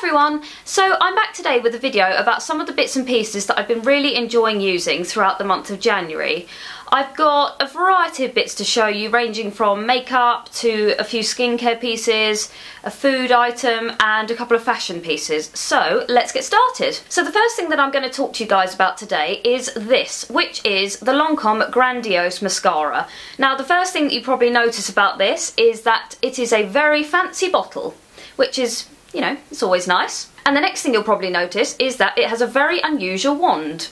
everyone! So I'm back today with a video about some of the bits and pieces that I've been really enjoying using throughout the month of January. I've got a variety of bits to show you, ranging from makeup to a few skincare pieces, a food item and a couple of fashion pieces. So let's get started. So the first thing that I'm going to talk to you guys about today is this, which is the Lancome Grandiose mascara. Now the first thing that you probably notice about this is that it is a very fancy bottle, which is, you know, it's always nice. And the next thing you'll probably notice is that it has a very unusual wand.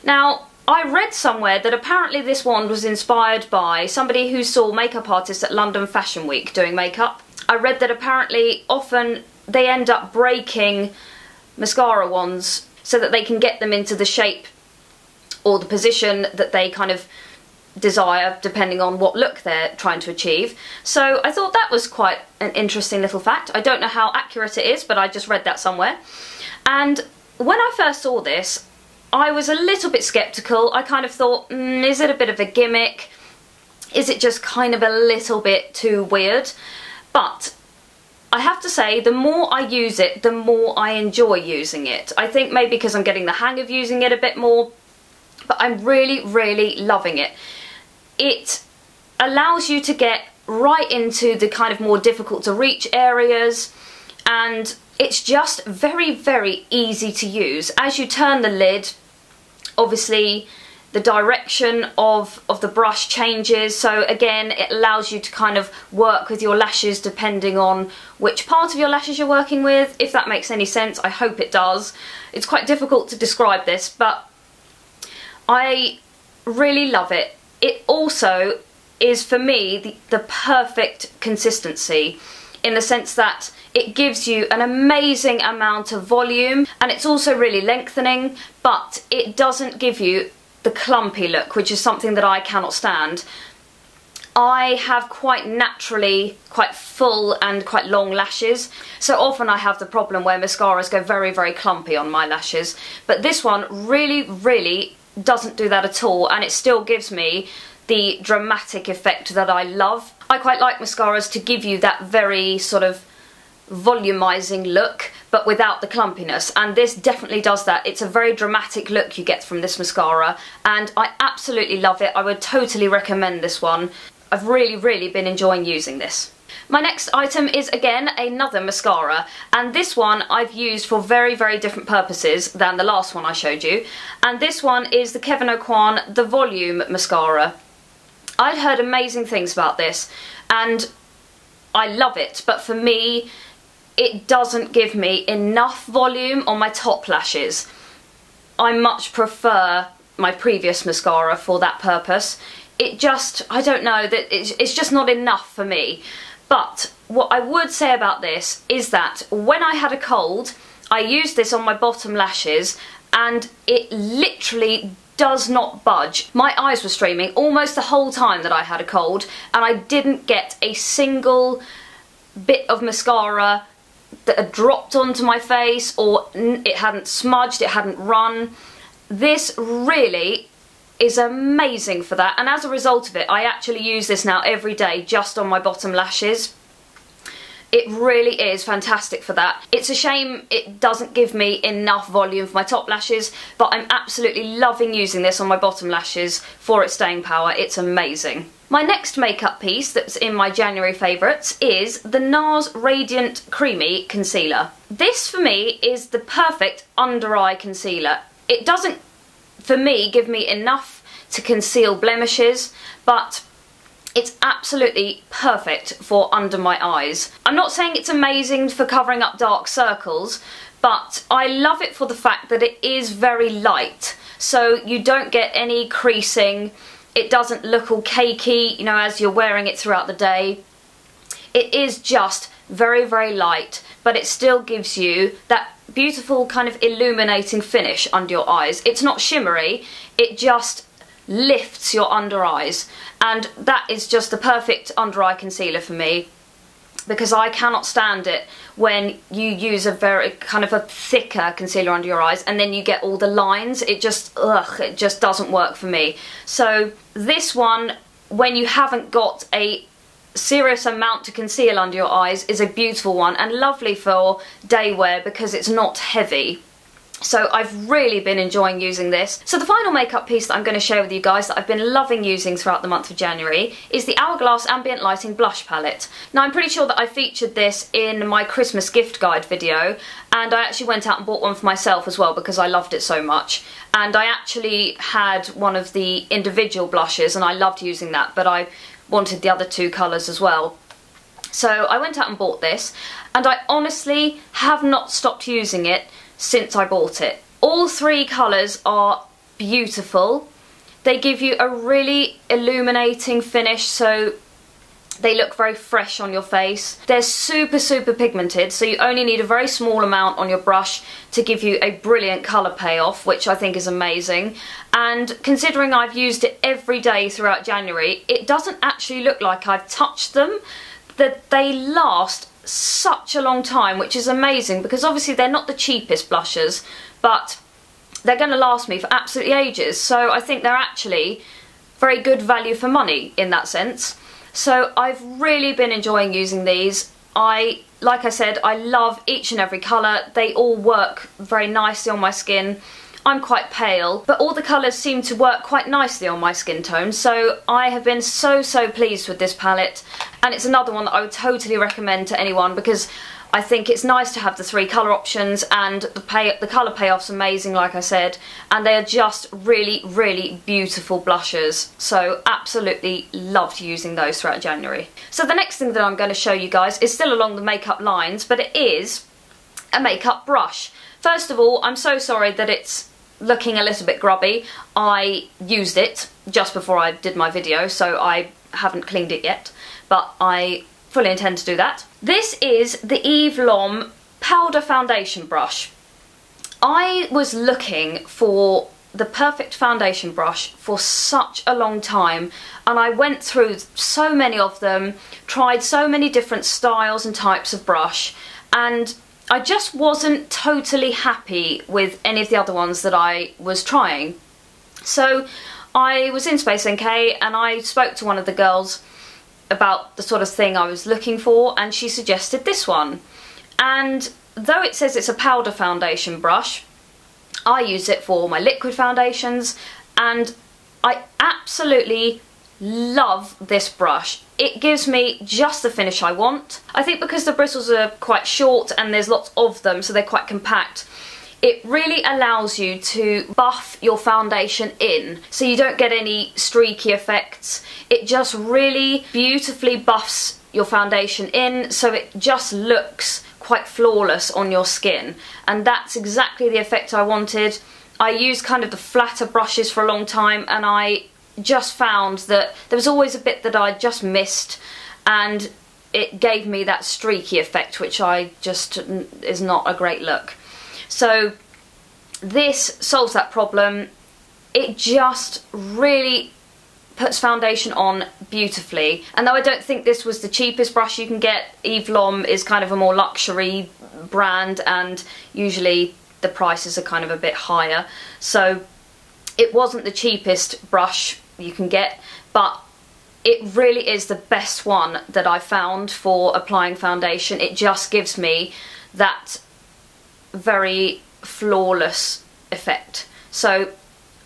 Now, I read somewhere that apparently this wand was inspired by somebody who saw makeup artists at London Fashion Week doing makeup. I read that apparently often they end up breaking mascara wands so that they can get them into the shape or the position that they kind of desire, depending on what look they're trying to achieve. So I thought that was quite an interesting little fact. I don't know how accurate it is, but I just read that somewhere. And when I first saw this, I was a little bit sceptical. I kind of thought, is it a bit of a gimmick? Is it just kind of a little bit too weird? But I have to say, the more I use it, the more I enjoy using it. I think maybe because I'm getting the hang of using it a bit more, but I'm really, really loving it. It allows you to get right into the kind of more difficult to reach areas, and it's just very, very easy to use. As you turn the lid, obviously the direction of the brush changes, so again it allows you to kind of work with your lashes depending on which part of your lashes you're working with, if that makes any sense. I hope it does. It's quite difficult to describe this, but I really love it. It also is, for me, the perfect consistency, in the sense that it gives you an amazing amount of volume, and it's also really lengthening, but it doesn't give you the clumpy look, which is something that I cannot stand. I have quite naturally quite full and quite long lashes, so often I have the problem where mascaras go very, very clumpy on my lashes, but this one really, really doesn't do that at all, and it still gives me the dramatic effect that I love. I quite like mascaras to give you that very sort of volumizing look, but without the clumpiness, and this definitely does that. It's a very dramatic look you get from this mascara, and I absolutely love it. I would totally recommend this one. I've really, really been enjoying using this. My next item is again another mascara, and this one I've used for very, very different purposes than the last one I showed you, and this one is the Kevyn Aucoin The Volume Mascara. I'd heard amazing things about this and I love it, but for me it doesn't give me enough volume on my top lashes. I much prefer my previous mascara for that purpose. It just, I don't know, that it's just not enough for me. But what I would say about this is that when I had a cold, I used this on my bottom lashes and it literally does not budge. My eyes were streaming almost the whole time that I had a cold, and I didn't get a single bit of mascara that had dropped onto my face, or it hadn't smudged, it hadn't run. This really is amazing for that, and as a result of it, I actually use this now every day just on my bottom lashes. It really is fantastic for that. It's a shame it doesn't give me enough volume for my top lashes, but I'm absolutely loving using this on my bottom lashes for its staying power. It's amazing. My next makeup piece that's in my January favourites is the Nars Radiant Creamy Concealer. This for me is the perfect under eye concealer. It doesn't, for me, give me enough to conceal blemishes, but it's absolutely perfect for under my eyes. I'm not saying it's amazing for covering up dark circles, but I love it for the fact that it is very light, so you don't get any creasing. It doesn't look all cakey, you know, as you're wearing it throughout the day. It is just very, very light, but it still gives you that beautiful kind of illuminating finish under your eyes. It's not shimmery, it just lifts your under eyes, and that is just the perfect under eye concealer for me, because I cannot stand it when you use a very kind of a thicker concealer under your eyes and then you get all the lines. It just, ugh, it just doesn't work for me. So this one, when you haven't got a serious amount to conceal under your eyes is a beautiful one and lovely for day wear because it's not heavy. So I've really been enjoying using this. So the final makeup piece that I'm going to share with you guys that I've been loving using throughout the month of January is the Hourglass Ambient Lighting Blush Palette. Now I'm pretty sure that I featured this in my Christmas gift guide video, and I actually went out and bought one for myself as well because I loved it so much. And I actually had one of the individual blushes and I loved using that, but I wanted the other two colours as well. So I went out and bought this, and I honestly have not stopped using it since I bought it. All three colours are beautiful. They give you a really illuminating finish, so they look very fresh on your face. They're super pigmented, so you only need a very small amount on your brush to give you a brilliant colour payoff, which I think is amazing. And considering I've used it every day throughout January, it doesn't actually look like I've touched them. That they last such a long time, which is amazing because obviously they're not the cheapest blushes, but they're going to last me for absolutely ages. So I think they're actually very good value for money in that sense. So I've really been enjoying using these. Like I said, I love each and every colour. They all work very nicely on my skin. I'm quite pale, but all the colours seem to work quite nicely on my skin tone, so I have been so pleased with this palette, and it's another one that I would totally recommend to anyone because I think it's nice to have the three colour options, and the colour payoff's amazing, like I said, and they are just really beautiful blushes, so absolutely loved using those throughout January. So the next thing that I'm going to show you guys is still along the makeup lines, but it is a makeup brush. First of all, I'm so sorry that it's looking a little bit grubby. I used it just before I did my video, so I haven't cleaned it yet, but I fully intend to do that. This is the Bvlgari powder foundation brush. I was looking for the perfect foundation brush for such a long time, and I went through so many of them, tried so many different styles and types of brush, and I just wasn't totally happy with any of the other ones that I was trying. So I was in Space NK and I spoke to one of the girls about the sort of thing I was looking for, and she suggested this one. And though it says it's a powder foundation brush, I use it for my liquid foundations, and I absolutely love this brush. It gives me just the finish I want. I think because the bristles are quite short and there's lots of them, so they're quite compact, it really allows you to buff your foundation in, so you don't get any streaky effects. It just really beautifully buffs your foundation in, so it just looks quite flawless on your skin, and that's exactly the effect I wanted. I used kind of the flatter brushes for a long time, and I just found that there was always a bit that I just missed, and it gave me that streaky effect, which is not a great look. So this solves that problem. It just really puts foundation on beautifully, and though I don't think this was the cheapest brush you can get, Bvlgari is kind of a more luxury brand and usually the prices are kind of a bit higher, so it wasn't the cheapest brush you can get, but it really is the best one that I found for applying foundation. It just gives me that very flawless effect. So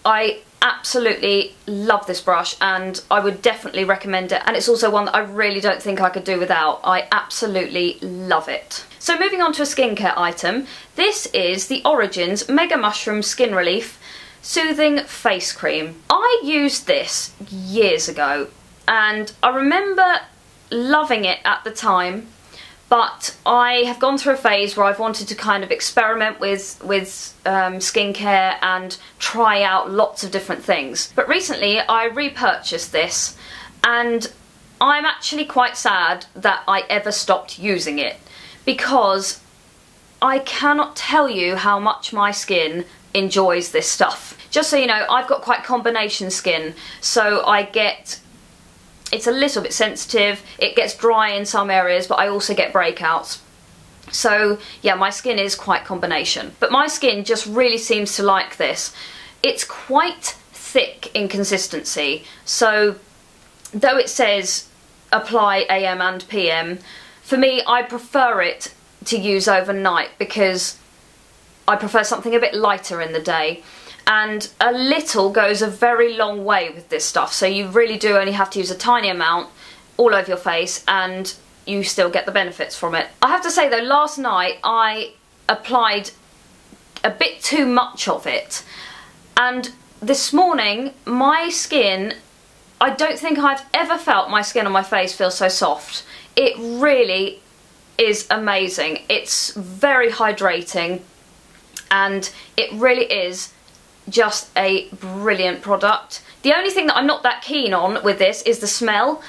I absolutely love this brush and I would definitely recommend it, and it's also one that I really don't think I could do without. I absolutely love it. So moving on to a skincare item, this is the Origins Mega Mushroom Skin Relief Soothing Face Cream. I used this years ago and I remember loving it at the time, but I have gone through a phase where I've wanted to kind of experiment with skincare and try out lots of different things. But recently I repurchased this and I'm actually quite sad that I ever stopped using it, because I cannot tell you how much my skin enjoys this stuff. Just so you know, I've got quite combination skin, so it's a little bit sensitive, it gets dry in some areas, but I also get breakouts. So yeah, my skin is quite combination. But my skin just really seems to like this. It's quite thick in consistency, so though it says apply AM and PM. For me, I prefer it to use overnight because I prefer something a bit lighter in the day. And a little goes a very long way with this stuff, so you really do only have to use a tiny amount all over your face and you still get the benefits from it. I have to say though, last night I applied a bit too much of it, and this morning my skin, I don't think I've ever felt my skin on my face feel so soft. It really is amazing. It's very hydrating and it really is just a brilliant product. The only thing that I'm not that keen on with this is the smell.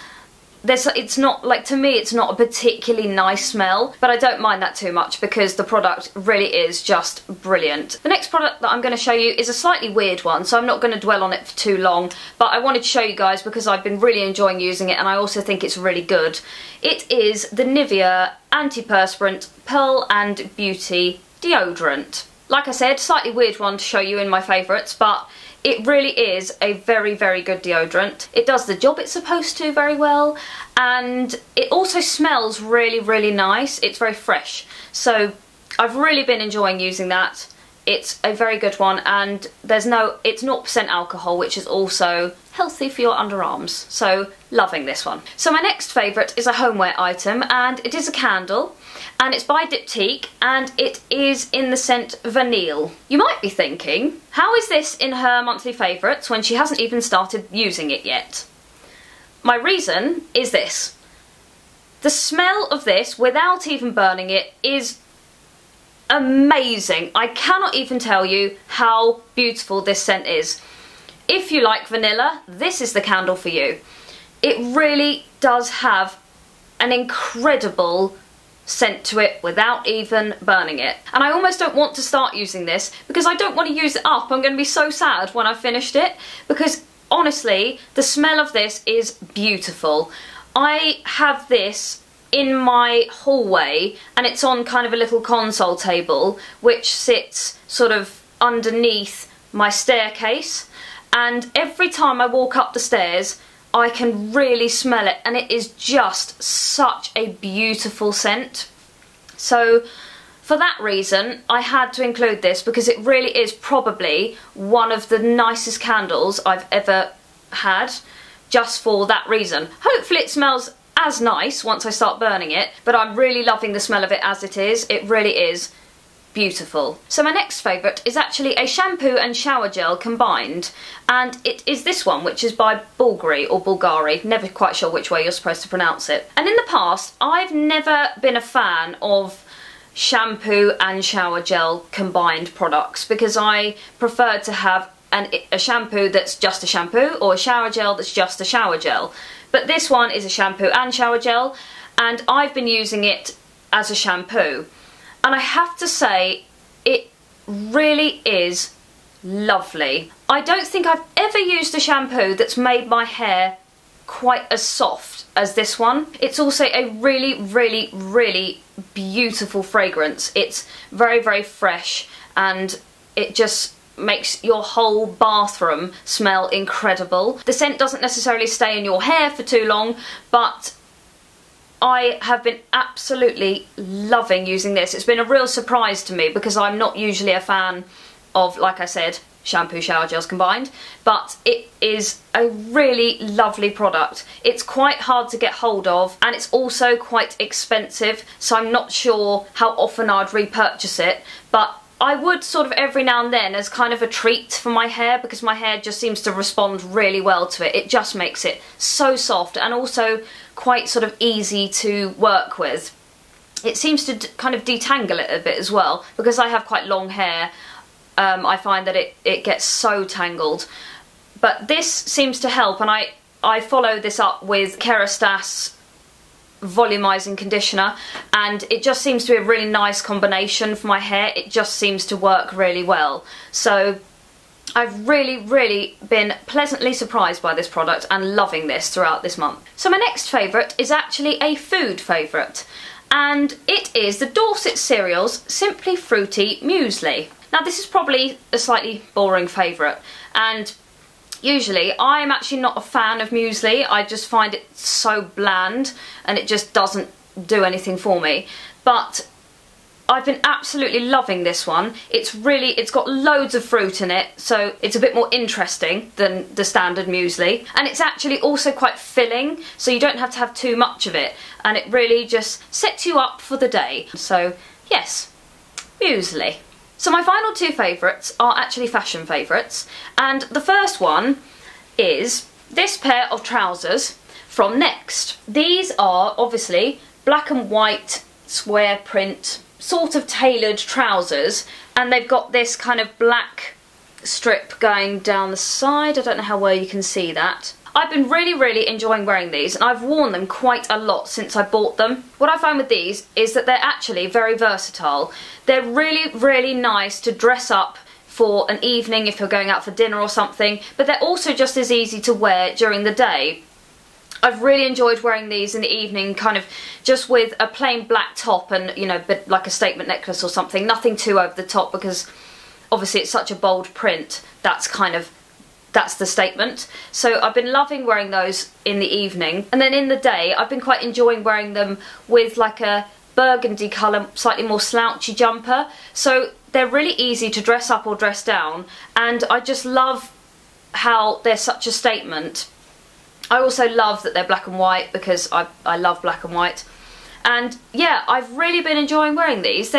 It's not, like, to me it's not a particularly nice smell, but I don't mind that too much because the product really is just brilliant. The next product that I'm going to show you is a slightly weird one, so I'm not going to dwell on it for too long, but I wanted to show you guys because I've been really enjoying using it and I also think it's really good. It is the Nivea Anti-Perspirant Pearl and Beauty Deodorant. Like I said, slightly weird one to show you in my favourites, but it really is a very, very good deodorant. It does the job it's supposed to very well, and it also smells really, really nice. It's very fresh. So I've really been enjoying using that. It's a very good one, and it's 0% alcohol, which is also healthy for your underarms. So loving this one. So my next favourite is a homeware item, and it is a candle. And it's by Diptyque, and it is in the scent Vanille. You might be thinking, how is this in her monthly favourites when she hasn't even started using it yet? My reason is this. The smell of this, without even burning it, is amazing. I cannot even tell you how beautiful this scent is. If you like vanilla, this is the candle for you. It really does have an incredible scent to it without even burning it. And I almost don't want to start using this because I don't want to use it up. I'm going to be so sad when I've finished it because honestly the smell of this is beautiful. I have this in my hallway and it's on kind of a little console table which sits sort of underneath my staircase, and every time I walk up the stairs I can really smell it, and it is just such a beautiful scent. So for that reason I had to include this because it really is probably one of the nicest candles I've ever had, just for that reason. Hopefully it smells as nice once I start burning it, but I'm really loving the smell of it as it is. It really is beautiful. So my next favourite is actually a shampoo and shower gel combined, and it is this one, which is by Bvlgari or Bvlgari, never quite sure which way you're supposed to pronounce it. And in the past I've never been a fan of shampoo and shower gel combined products because I prefer to have a shampoo that's just a shampoo or a shower gel that's just a shower gel. But this one is a shampoo and shower gel, and I've been using it as a shampoo. And I have to say, it really is lovely. I don't think I've ever used a shampoo that's made my hair quite as soft as this one. It's also a really, really, really beautiful fragrance. It's very, very fresh, and it just makes your whole bathroom smell incredible. The scent doesn't necessarily stay in your hair for too long, but I have been absolutely loving using this. It's been a real surprise to me because I'm not usually a fan of, like I said, shampoo shower gels combined, but it is a really lovely product. It's quite hard to get hold of and it's also quite expensive, so I'm not sure how often I'd repurchase it, but I would sort of every now and then as kind of a treat for my hair because my hair just seems to respond really well to it. It just makes it so soft and also quite sort of easy to work with. It seems to kind of detangle it a bit as well because I have quite long hair. I find that it gets so tangled. But this seems to help, and I follow this up with Kerastase volumizing conditioner, and it just seems to be a really nice combination for my hair. It just seems to work really well. So I've really, really been pleasantly surprised by this product and loving this throughout this month. So my next favourite is actually a food favourite, and it is the Dorset Cereals Simply Fruity Muesli. Now this is probably a slightly boring favourite, and usually I'm actually not a fan of Muesli. I just find it so bland and it just doesn't do anything for me. But I've been absolutely loving this one. It's got loads of fruit in it, so it's a bit more interesting than the standard Muesli. And it's actually also quite filling, so you don't have to have too much of it. And it really just sets you up for the day. So yes, Muesli. So my final two favourites are actually fashion favourites. And the first one is this pair of trousers from Next. These are obviously black and white square print sort of tailored trousers, and they've got this kind of black strip going down the side. I don't know how well you can see that. I've been really enjoying wearing these, and I've worn them quite a lot since I bought them. What I find with these is that they're actually very versatile. They're really nice to dress up for an evening if you're going out for dinner or something, but they're also just as easy to wear during the day. I've really enjoyed wearing these in the evening, kind of just with a plain black top and, you know, like a statement necklace or something. Nothing too over the top, because obviously it's such a bold print. That's the statement. So I've been loving wearing those in the evening. And then in the day, I've been quite enjoying wearing them with like a burgundy colour, slightly more slouchy jumper. So they're really easy to dress up or dress down. And I just love how they're such a statement. I also love that they're black and white, because I love black and white. And yeah, I've really been enjoying wearing these.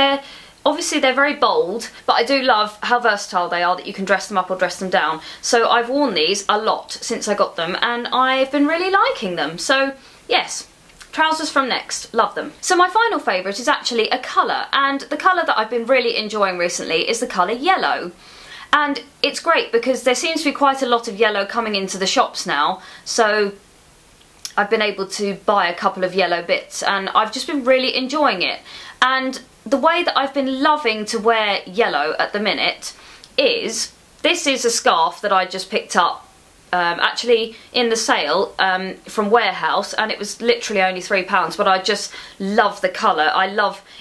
Obviously they're very bold, but I do love how versatile they are, that you can dress them up or dress them down. So I've worn these a lot since I got them, and I've been really liking them. So yes, trousers from Next, love them. So my final favourite is actually a colour, and the colour that I've been really enjoying recently is the colour yellow. And it's great because there seems to be quite a lot of yellow coming into the shops now, so I've been able to buy a couple of yellow bits, and I've just been really enjoying it. And the way that I've been loving to wear yellow at the minute is, this is a scarf that I just picked up actually in the sale from Warehouse, and it was literally only £3, but I just love the colour.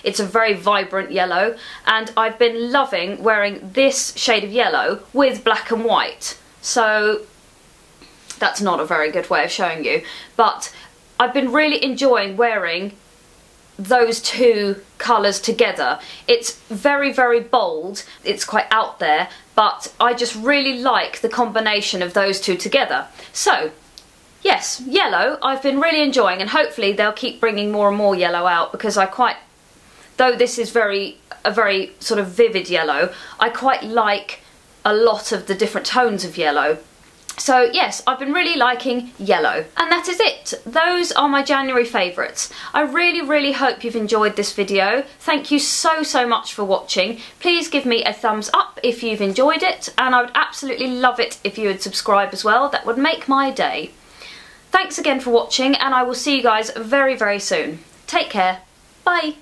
It's a very vibrant yellow, and I've been loving wearing this shade of yellow with black and white. So that's not a very good way of showing you, but I've been really enjoying wearing those two colours together. It's very bold, it's quite out there, but I just really like the combination of those two together. So yes, yellow I've been really enjoying, and hopefully they'll keep bringing more and more yellow out, because though this is a very sort of vivid yellow, I quite like a lot of the different tones of yellow. So yes, I've been really liking yellow. And that is it. Those are my January favourites. I really hope you've enjoyed this video. Thank you so much for watching. Please give me a thumbs up if you've enjoyed it, and I would absolutely love it if you would subscribe as well. That would make my day. Thanks again for watching, and I will see you guys very soon. Take care. Bye.